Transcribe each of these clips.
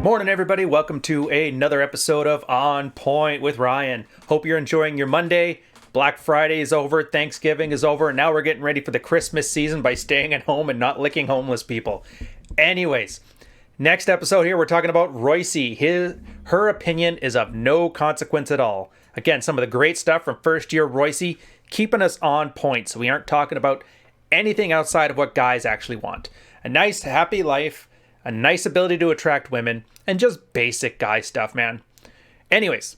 Morning, everybody. Welcome to another episode of On Point with Ryan. Hope you're enjoying your Monday. Black Friday is over. Thanksgiving is over. And now we're getting ready for the Christmas season by staying at home and not licking homeless people. Anyways, next episode here, we're talking about Royce. Her opinion is of no consequence at all. Again, some of the great stuff from first year Royce, keeping us on point so we aren't talking about anything outside of what guys actually want. A nice, happy life, a nice ability to attract women, and just basic guy stuff, man. Anyways,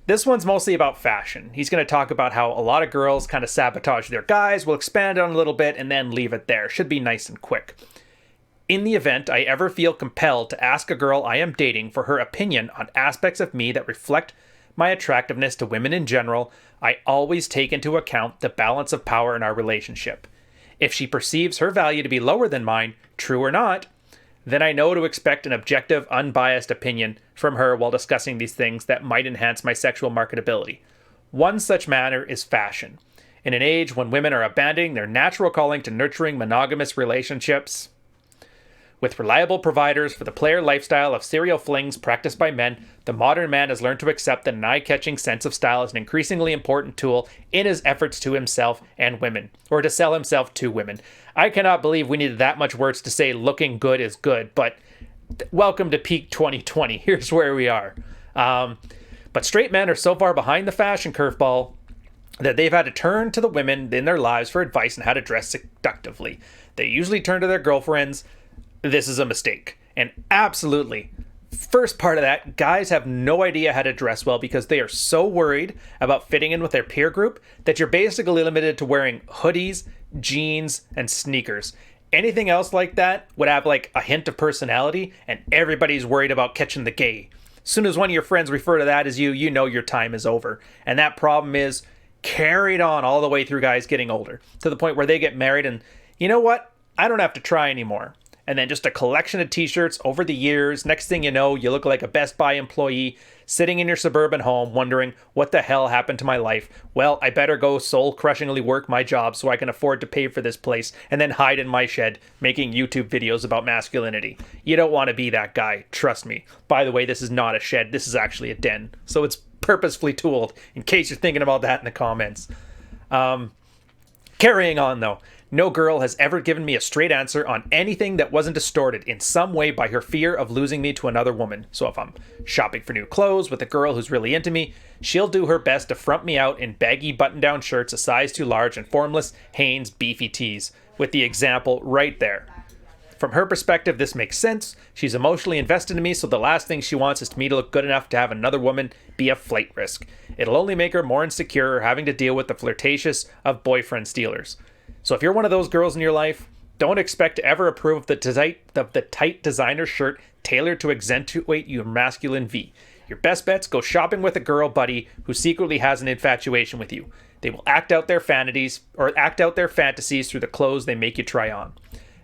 this one's mostly about fashion. He's going to talk about how a lot of girls kind of sabotage their guys. We'll expand on it a little bit and then leave it there. Should be nice and quick. In the event I ever feel compelled to ask a girl I am dating for her opinion on aspects of me that reflect my attractiveness to women in general, I always take into account the balance of power in our relationship. If she perceives her value to be lower than mine, true or not, then I know to expect an objective, unbiased opinion from her while discussing these things that might enhance my sexual marketability. One such matter is fashion. In an age when women are abandoning their natural calling to nurturing monogamous relationships with reliable providers for the player lifestyle of serial flings practiced by men, the modern man has learned to accept that an eye-catching sense of style is an increasingly important tool in his efforts to himself and women, or to sell himself to women. I cannot believe we needed that much words to say looking good is good, but welcome to peak 2020. Here's where we are. But straight men are so far behind the fashion curveball that they've had to turn to the women in their lives for advice on how to dress seductively. They usually turn to their girlfriends. This is a mistake. And absolutely, first part of that, guys have no idea how to dress well because they are so worried about fitting in with their peer group that you're basically limited to wearing hoodies, jeans, and sneakers. Anything else like that would have like a hint of personality, and everybody's worried about catching the gay. As soon as one of your friends refer to that as you, you know your time is over. And that problem is carried on all the way through guys getting older, to the point where they get married and, you know what? I don't have to try anymore. And then just a collection of t-shirts over the years. Next thing you know, you look like a Best Buy employee sitting in your suburban home wondering, what the hell happened to my life? Well, I better go soul-crushingly work my job so I can afford to pay for this place and then hide in my shed making YouTube videos about masculinity. You don't want to be that guy, trust me. By the way, this is not a shed, this is actually a den. So it's purposefully tooled, in case you're thinking about that in the comments. Carrying on though. No girl has ever given me a straight answer on anything that wasn't distorted in some way by her fear of losing me to another woman. So if I'm shopping for new clothes with a girl who's really into me, she'll do her best to front me out in baggy button-down shirts a size too large and formless Hanes beefy tees, with the example right there. From her perspective, this makes sense. She's emotionally invested in me, so the last thing she wants is me to look good enough to have another woman be a flight risk. It'll only make her more insecure having to deal with the flirtatious of boyfriend stealers. So if you're one of those girls in your life, don't expect to ever approve of the tight designer shirt tailored to accentuate your masculine V. Your best bet's go shopping with a girl buddy who secretly has an infatuation with you. They will act out their fantasies through the clothes they make you try on.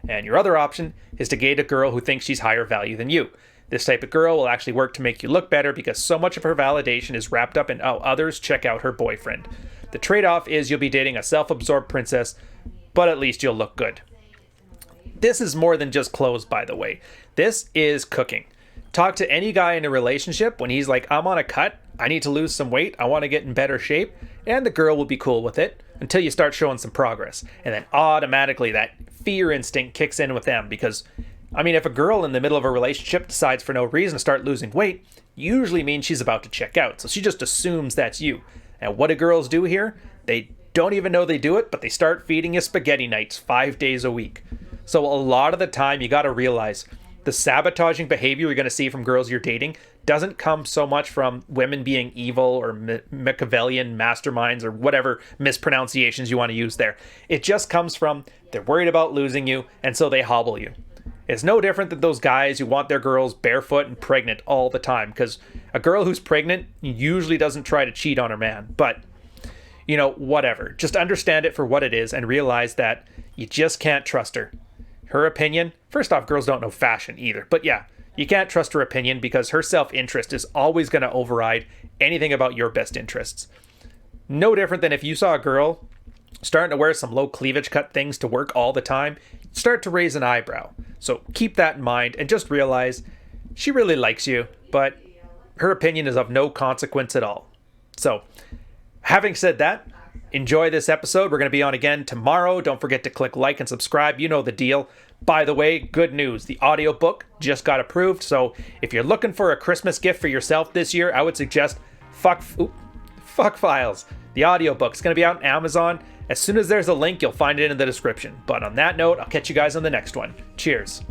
And your other option is to date a girl who thinks she's higher value than you. This type of girl will actually work to make you look better because so much of her validation is wrapped up in how others check out her boyfriend. The trade-off is you'll be dating a self-absorbed princess, but at least you'll look good. This is more than just clothes, by the way. This is cooking. Talk to any guy in a relationship when he's like, I'm on a cut, I need to lose some weight, I want to get in better shape, and the girl will be cool with it until you start showing some progress. And then automatically that fear instinct kicks in with them because, I mean, if a girl in the middle of a relationship decides for no reason to start losing weight, usually means she's about to check out. So she just assumes that's you. And what do girls do here? They don't even know they do it, but they start feeding you spaghetti nights 5 days a week. So a lot of the time, you got to realize the sabotaging behavior you're going to see from girls you're dating doesn't come so much from women being evil or Machiavellian masterminds or whatever mispronunciations you want to use there. It just comes from they're worried about losing you, and so they hobble you. It's no different than those guys who want their girls barefoot and pregnant all the time, because a girl who's pregnant usually doesn't try to cheat on her man. But, you know, whatever. Just understand it for what it is and realize that you just can't trust her. Her opinion, first off, girls don't know fashion either. But yeah, you can't trust her opinion because her self-interest is always going to override anything about your best interests. No different than if you saw a girl starting to wear some low cleavage cut things to work all the time, start to raise an eyebrow. So keep that in mind and just realize she really likes you, but her opinion is of no consequence at all. So, having said that, enjoy this episode. We're going to be on again tomorrow. Don't forget to click like and subscribe. You know the deal. By the way, good news. The audiobook just got approved. So if you're looking for a Christmas gift for yourself this year, I would suggest Fuck Files. The audiobook's going to be out on Amazon. As soon as there's a link, you'll find it in the description. But on that note, I'll catch you guys on the next one. Cheers.